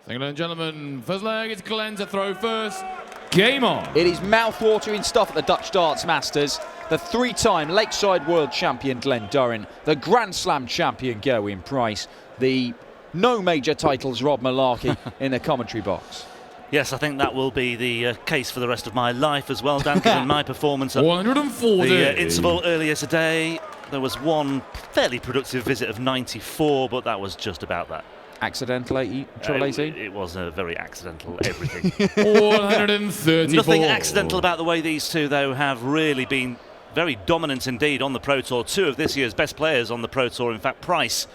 Ladies and gentlemen, first leg, it's Glen to throw first. Game on. It is mouth-watering stuff at the Dutch Darts Masters. The three-time Lakeside World Champion Glen Durrant, the Grand Slam champion Gerwyn Price, the no major titles Rob Malarkey in the commentary box. Yes, I think that will be the case for the rest of my life as well, Dan, given my performance at 140. in Zwolle earlier today. There was one fairly productive visit of 94, but that was just about that. Accidental 80, triple 18? It was a very accidental everything. 134. Nothing accidental about the way these two, though, have really been very dominant indeed on the Pro Tour. Two of this year's best players on the Pro Tour. In fact, Price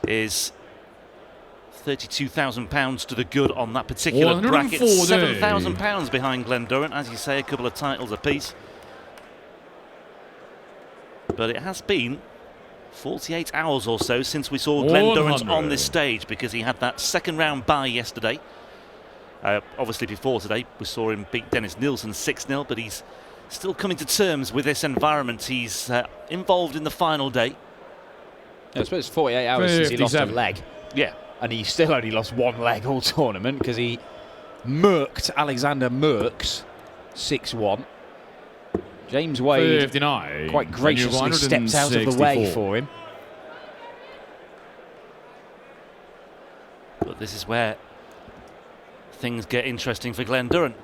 is £32,000 to the good on that particular bracket. £7,000 behind Glen Durrant, as you say, a couple of titles apiece. But it has been 48 hours or so since we saw Glen Durrant on this stage, because he had that second round bye yesterday. Obviously before today we saw him beat Dennis Nielsen 6-0, but he's still coming to terms with this environment. He's involved in the final day. I suppose 48 hours since he lost a leg. Yeah. And he still only lost one leg all tournament, because he murked Alexander Merckx 6-1. James Wade 59. quite graciously stepped out of the way for him. But this is where things get interesting for Glen Durrant.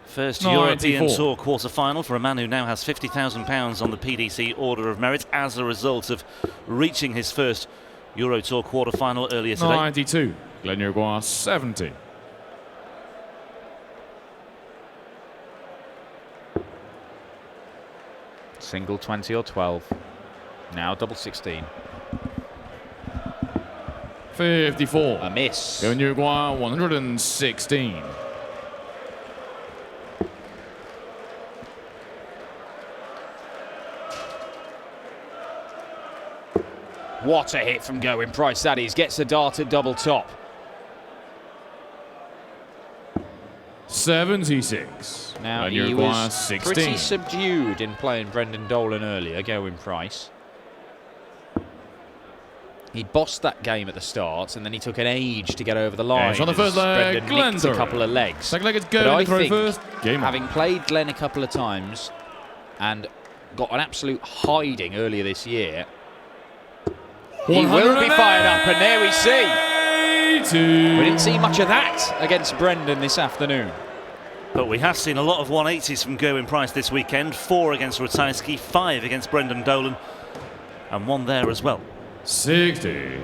First European Tour quarter-final for a man who now has £50,000 on the PDC Order of Merit as a result of reaching his first Euro Tour quarter-final earlier today. 92. Glen Durrant 70. Single 20 or 12. Now double 16. 54. A miss. Glen Durrant 116. What a hit from Gerwyn Price that is. Gets the dart at double top. 76. Now Glen he Durrant was 16. pretty subdued in playing Brendan Dolan earlier, Gerwyn Price. He bossed that game at the start, and then he took an age to get over the line. On the first leg, Brendan Glen nicked a couple of legs. Second leg, it's But I Gerwyn think, first. Game having played Glen a couple of times and got an absolute hiding earlier this year, he will be fired up, and there we see. We didn't see much of that against Brendan this afternoon. But we have seen a lot of 180s from Gerwyn Price this weekend. 4 against Ratajski, 5 against Brendan Dolan, and 1 there as well. 60.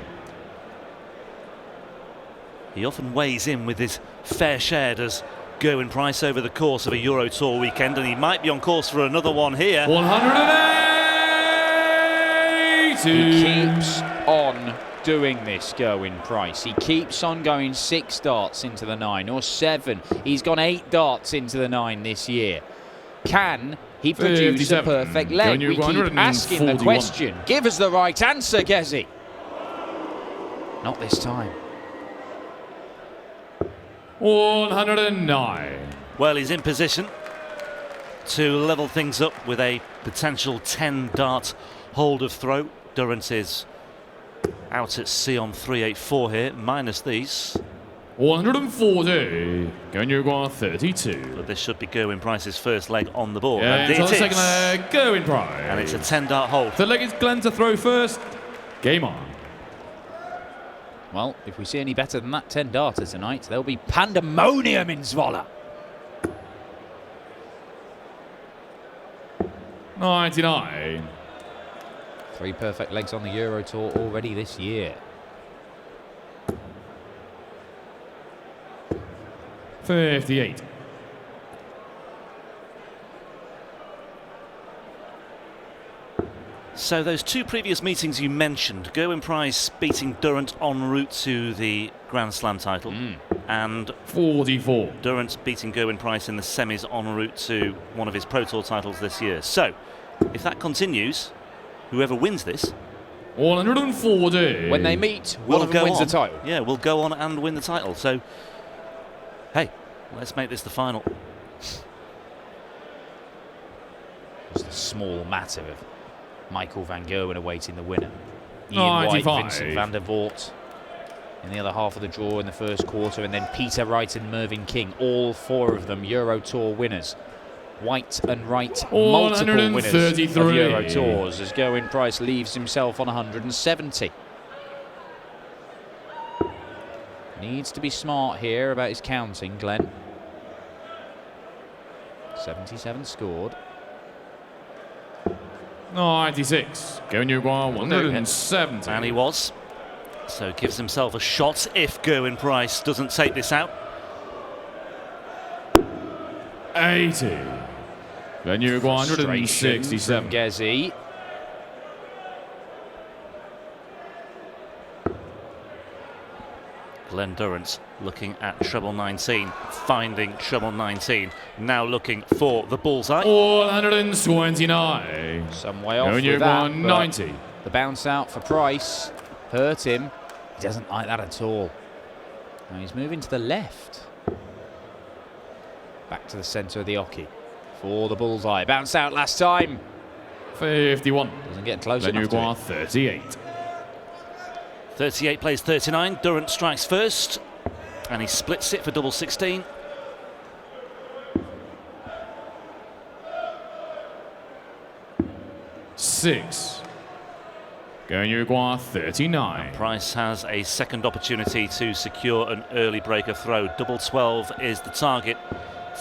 He often weighs in with his fair share, does Gerwyn Price, over the course of a Euro Tour weekend, and he might be on course for another one here. 180. He keeps on doing this, Gerwyn Price. He keeps on going 6 darts into the 9, or 7. He's gone 8 darts into the 9 this year. Can he produce a perfect leg? We keep asking the question. Give us the right answer, Gezi. Not this time. 109. Well, he's in position to level things up with a potential 10-dart hold of throw. Durrant is out at sea on 384 here, minus these. 140. Glen Durrant 32. But this should be Gerwyn Price's first leg on the board. And it on the is. second leg, Gerwyn Price. And it's a 10-dart hold. Third leg is Glen to throw first. Game on. Well, if we see any better than that 10-darter tonight, there'll be pandemonium in Zwolle. 99. 3 perfect legs on the Euro Tour already this year. 58. So those 2 previous meetings you mentioned, Gerwyn Price beating Durrant en route to the Grand Slam title, and 44. Durrant beating Gerwyn Price in the semis en route to one of his Pro Tour titles this year. So, if that continues, whoever wins this 140. When they meet, one of them wins the title. Yeah, will go on and win the title. So, hey, let's make this the final. Just a small matter of Michael van Gerwen awaiting the winner. Ian White, 95. Vincent van der Voort in the other half of the draw in the first quarter, and then Peter Wright and Mervyn King, all 4 of them Euro Tour winners. White and Wright, multiple winners of Euro Tours, as Gerwyn Price leaves himself on 170. Needs to be smart here about his counting, Glen. 77 scored. 96. Going Uruguay 170. And he was. So gives himself a shot if Gerwyn Price doesn't take this out. 80. Going Uruguay 167. Gezi. Glen Durrant looking at treble 19, finding treble 19, now looking for the bullseye. 129. Some way off Going with that, 90. the bounce out for Price hurt him. He doesn't like that at all. Now he's moving to the left. Back to the centre of the oche for the bullseye. Bounce out last time. 51. Doesn't get close Then enough to Uruguay it. 38. 38 plays 39. Durrant strikes first, and he splits it for double 16. Six. Going Uruguay 39. Price has a second opportunity to secure an early breaker throw. Double 12 is the target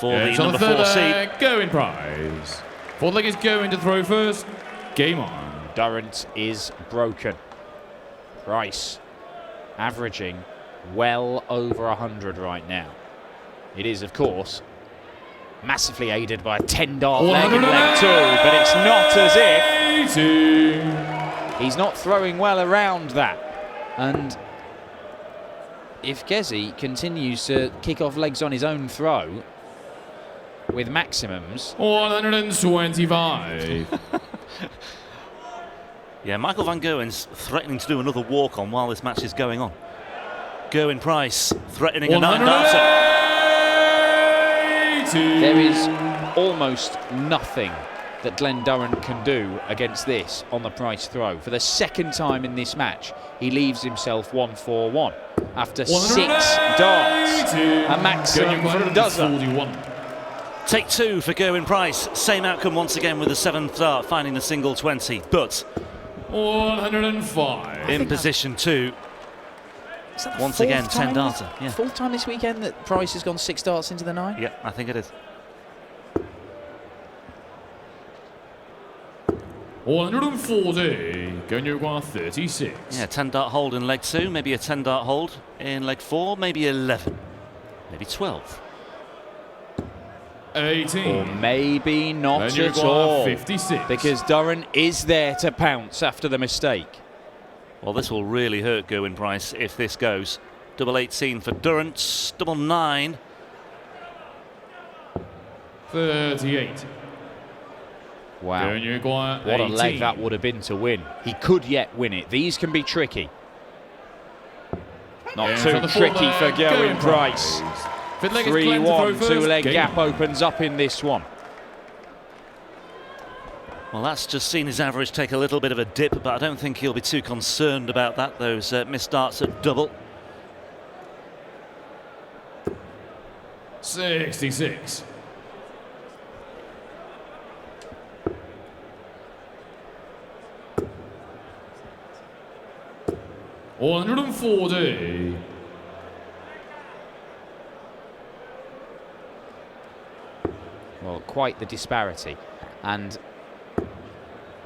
for the number 4 seed. Going Price. Fourth leg is going to throw first. Game on. Durrant is broken. Price averaging well over 100 right now. It is, of course, massively aided by a 10-dart leg in leg 2, but it's not as if he's not throwing well around that. And if Gezi continues to kick off legs on his own throw with maximums... 125. Yeah, Michael van Gerwen's threatening to do another walk-on while this match is going on. Gerwyn Price threatening a 9-darter. There is almost nothing that Glen Durrant can do against this on the Price throw. For the second time in this match, he leaves himself 1-4-1 after 6 darts. A maximum from Duzza. Take 2 for Gerwyn Price. Same outcome once again with the 7th dart, finding the single 20. But 105. in position 2, once again, 10-darter. Yeah. Fourth time this weekend that Price has gone 6 darts into the 9? Yeah, I think it is. 140. Going Uruguay 36. Yeah, 10-dart hold in leg 2, maybe a 10-dart hold in leg 4, maybe 11, maybe 12. 18. Or maybe not Then at all. 56. Because Durrant is there to pounce after the mistake. Well, this will really hurt Gerwyn Price if this goes. Double 18 for Durrant, double 9. 38. Wow. Going Uruguay What a 18. leg that would have been to win. He could yet win it. These can be tricky. Not Yeah, too for the tricky full for leg, Gerwyn Gerwyn Price. Fifth leg is Glen to 3-1, throw first. 2-leg Game gap on. opens up in this one. Well, that's just seen his average take a little bit of a dip, but I don't think he'll be too concerned about that. Those missed darts at double. 66. $140. Well, quite the disparity. And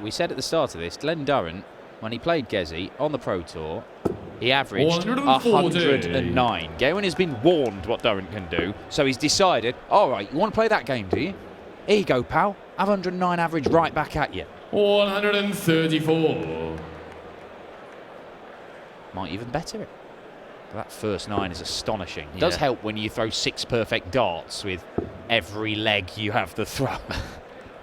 we said at the start of this, Glen Durrant, when he played Gezi on the Pro Tour, he averaged 109. Gerwyn has been warned what Durrant can do, so he's decided, all right, you want to play that game, do you? Here you go, pal. Have 109 average right back at you. 134. Might even better it. That first 9 is astonishing. It does help when you throw 6 perfect darts with every leg you have to throw.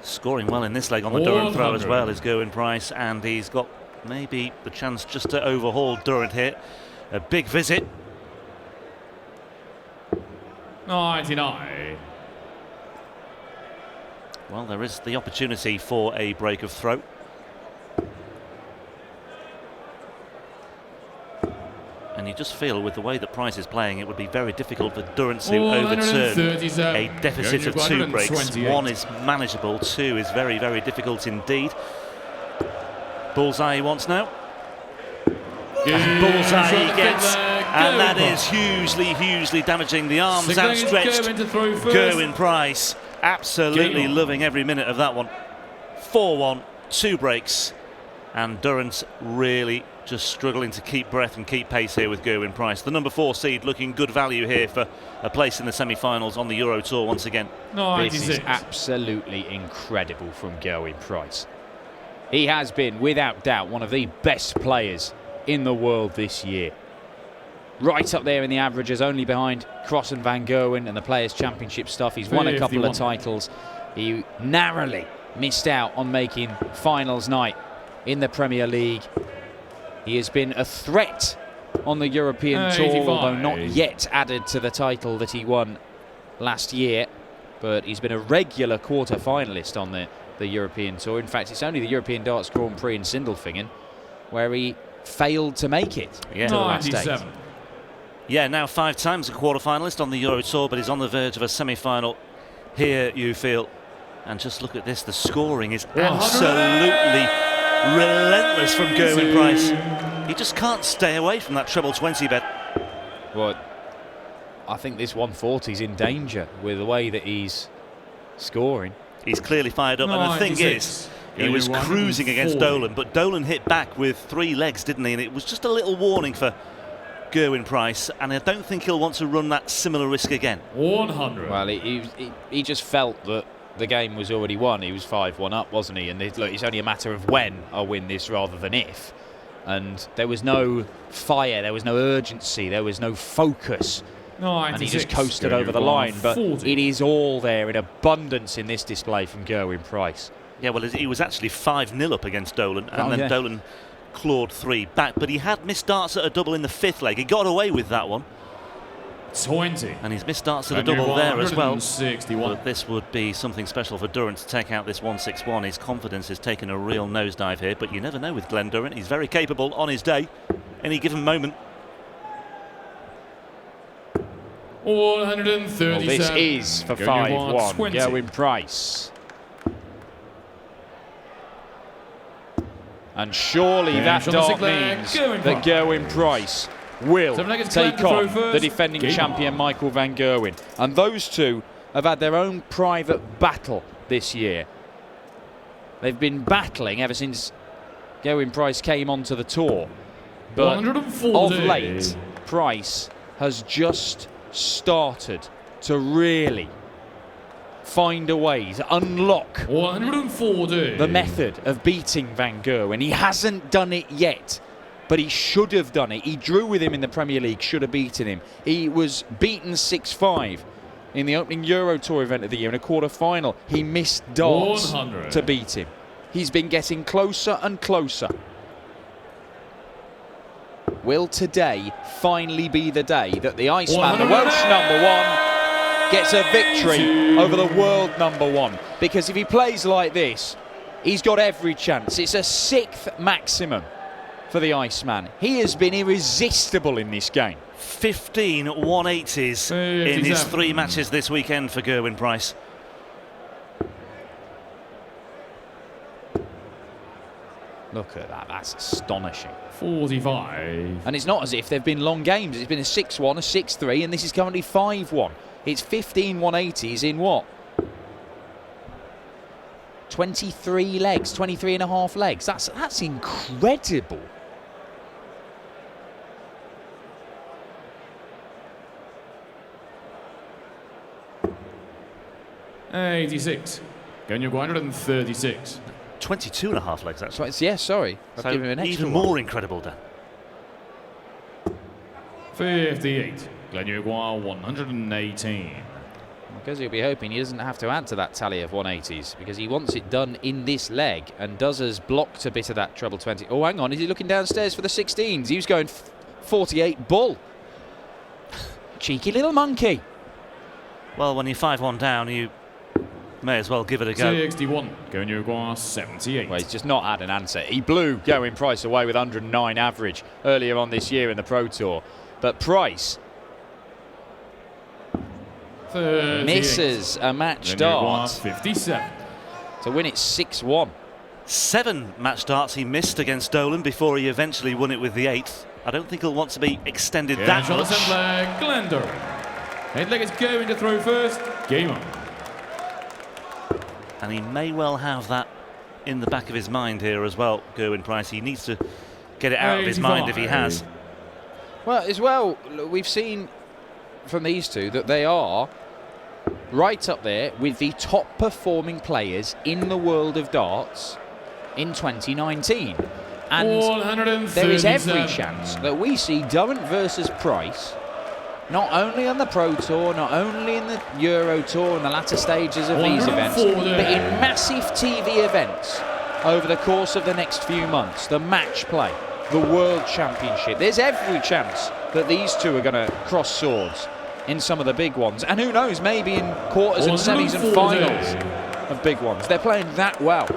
Scoring well in this leg on the Durrant throw as well is Gerwyn Price, and he's got maybe the chance just to overhaul Durrant here. A big visit. 99. Well, there is the opportunity for a break of throw. And you just feel with the way that Price is playing, it would be very difficult for Durrant to overturn a deficit of 2 breaks. 1 is manageable, 2 is very, very difficult indeed. Bullseye he wants now. And bullseye he gets, and that is hugely, hugely damaging. The arms outstretched. Gerwyn Price absolutely loving every minute of that one. 4-1, 2 breaks, and Durrant really just struggling to keep breath and keep pace here with Gerwyn Price. The number 4 seed looking good value here for a place in the semi-finals on the Euro Tour once again. This is absolutely incredible from Gerwyn Price. He has been, without doubt, one of the best players in the world this year. Right up there in the averages, only behind Cross and Van Gerwen and the Players' Championship stuff. He's won a couple of titles. He narrowly missed out on making finals night in the Premier League. He has been a threat on the European Tour, although not yet added to the title that he won last year. But he's been a regular quarter-finalist on the European Tour. In fact, it's only the European Darts Grand Prix in Sindelfingen where he failed to make it to the last 8. Yeah, now 5 times a quarter-finalist on the Euro Tour, but he's on the verge of a semi-final here, you feel. And just look at this, the scoring is absolutely relentless from Gerwyn Price. He just can't stay away from that treble 20 bet. Well, I think this 140 is in danger with the way that he's scoring. He's clearly fired up, and the thing is, he was cruising against Dolan, but Dolan hit back with 3 legs, didn't he? And it was just a little warning for Gerwyn Price, and I don't think he'll want to run that similar risk again. 100. Well, he just felt that the game was already won. He was 5-1 up, wasn't he? And look, it's only a matter of when I win this rather than if. And there was no fire, there was no urgency, there was no focus. And he just coasted over the line. But it is all there in abundance in this display from Gerwyn Price. Yeah, well, he was actually 5-0 up against Dolan, and then Dolan clawed 3 back. But he had missed darts at a double in the 5th leg. He got away with that one. 20. And he's missed darts at a double there as well. 61. But this would be something special for Durrant to take out this 161. His confidence has taken a real nosedive here, but you never know with Glen Durrant. He's very capable on his day, any given moment. 137. Well, this is for 5-1. Gerwyn Price. And surely that dart means that Gerwyn Price will take on the defending champion Michael van Gerwen. And those two have had their own private battle this year. They've been battling ever since Gerwyn Price came onto the tour. But of late, Price has just started to really find a way to unlock 140. the method of beating Van Gerwen. He hasn't done it yet, but he should have done it. He drew with him in the Premier League, should have beaten him. He was beaten 6-5 in the opening Euro Tour event of the year in a quarter-final. He missed darts to beat him. He's been getting closer and closer. Will today finally be the day that the Iceman, the Welsh #1, gets a victory over the world #1? Because if he plays like this, he's got every chance. It's a 6th maximum for the Iceman. He has been irresistible in this game. 15 180s in his 3 matches this weekend for Gerwyn Price. Look at that, that's astonishing. 45. And it's not as if they've been long games. It's been a 6-1, a 6-3, and this is currently 5-1. It's 15 180s in what? 23 legs, 23 and a half legs. That's incredible. $86. Going to 136. 22 and a half legs, actually. Yeah, sorry. I've so given him an extra even one. more incredible, Dan. 58. Glen Durrant 118. Because he'll be hoping he doesn't have to add to that tally of 180s, because he wants it done in this leg, and Does blocked a bit of that treble 20. Oh, hang on, is he looking downstairs for the 16s? He was going 48 bull. Cheeky little monkey. Well, when you're 5-1 down, you May as well give it a go. 61. Going Uruguay 78. Well, he's just not had an answer. He blew Gerwyn Price away with 109 average earlier on this year in the Pro Tour. But Price 38. misses a match start 57. to win it 6-1. 7 match starts he missed against Dolan before he eventually won it with the 8th. I don't think he'll want to be extended that much. Glen Durrant. Head leg is going to throw first. Game on. And he may well have that in the back of his mind here as well, Gerwyn Price. He needs to get it out of his mind if he has. Well, as well, we've seen from these two that they are right up there with the top performing players in the world of darts in 2019. And there is every chance that we see Durrant versus Price, not only on the Pro Tour, not only in the Euro Tour and the latter stages of these events, but in massive TV events over the course of the next few months. The match play, the World Championship. There's every chance that these two are going to cross swords in some of the big ones. And who knows, maybe in quarters and semis and finals of big ones. They're playing that well.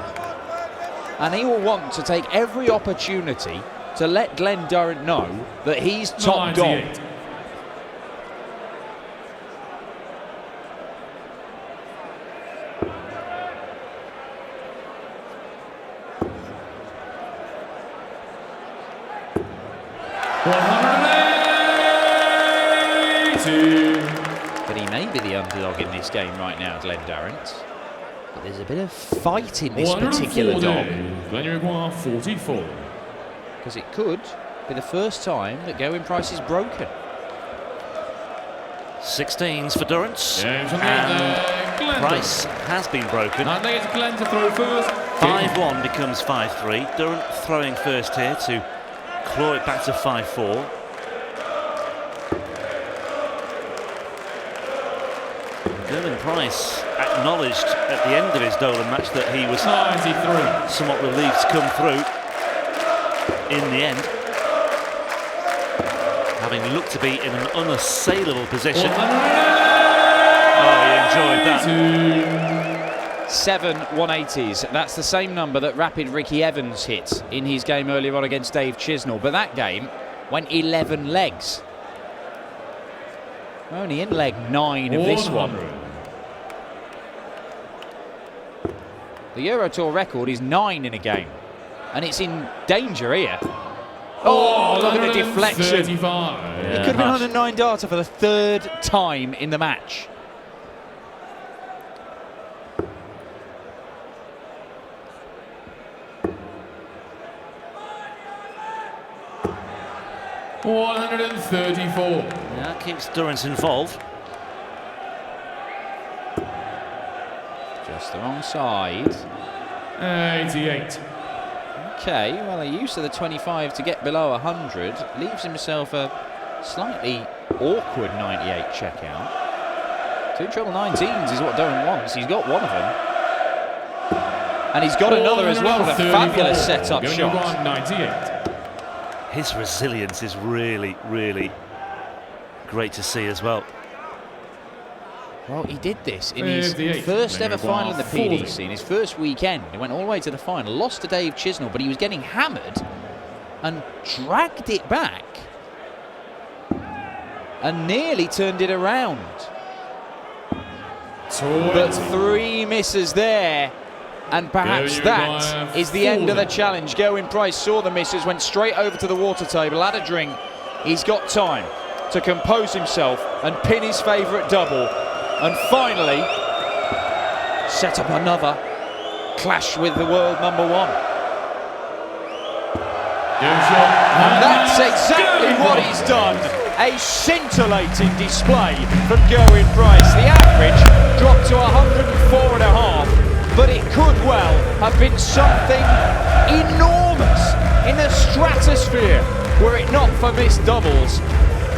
And he will want to take every opportunity to let Glen Durrant know that he's top dog. 180. But he may be the underdog in this game right now, Glen Durrant. But there's a bit of fight in this particular dog. Glen Uruguay 44. Because it could be the first time that Gerwyn Price is broken. 16s for Durrant. And Price has been broken. I think it's Glen to throw first. 5-1 becomes 5-3. Durrant throwing first here to claw it back to 5-4. Gerwyn Price acknowledged at the end of his Dolan match that he was 93. somewhat relieved to come through in the end, having looked to be in an unassailable position. Oh, he enjoyed that. 7 180s. That's the same number that Rapid Ricky Evans hit in his game earlier on against Dave Chisnell. But that game went 11 legs. We're only in leg 9 of this one. The Euro Tour record is 9 in a game. And it's in danger here. Oh, look at the deflection. It could have been on a 9 darter for the 3rd time in the match. $134. That keeps Durrant involved. Just the wrong side. 88. Okay, well, he used to the 25 to get below 100. Leaves himself a slightly awkward 98 checkout. 2 treble 19s is what Durrant wants. He's got one of them. And he's got another as well with a fabulous set-up shot. 98. His resilience is really, really great to see as well. Well, he did this in his first ever final in the PDC, in his first weekend. He went all the way to the final, lost to Dave Chisnell, but he was getting hammered and dragged it back and nearly turned it around. But 3 misses there. And perhaps that is the end of the challenge. Gerwyn Price saw the misses, went straight over to the water table, had a drink. He's got time to compose himself and pin his favourite double. And finally, set up another clash with the world number 1. And that's exactly what he's done. A scintillating display from Gerwyn Price. The average dropped to 104.5. But it could well have been something enormous in the stratosphere were it not for missed doubles.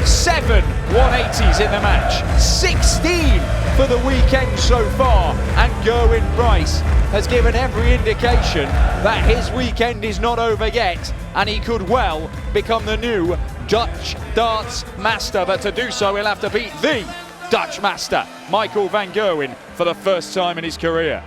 7 180s in the match, 16 for the weekend so far, and Gerwyn Price has given every indication that his weekend is not over yet, and he could well become the new Dutch darts master. But to do so, he'll have to beat the Dutch master Michael van Gerwen for the first time in his career.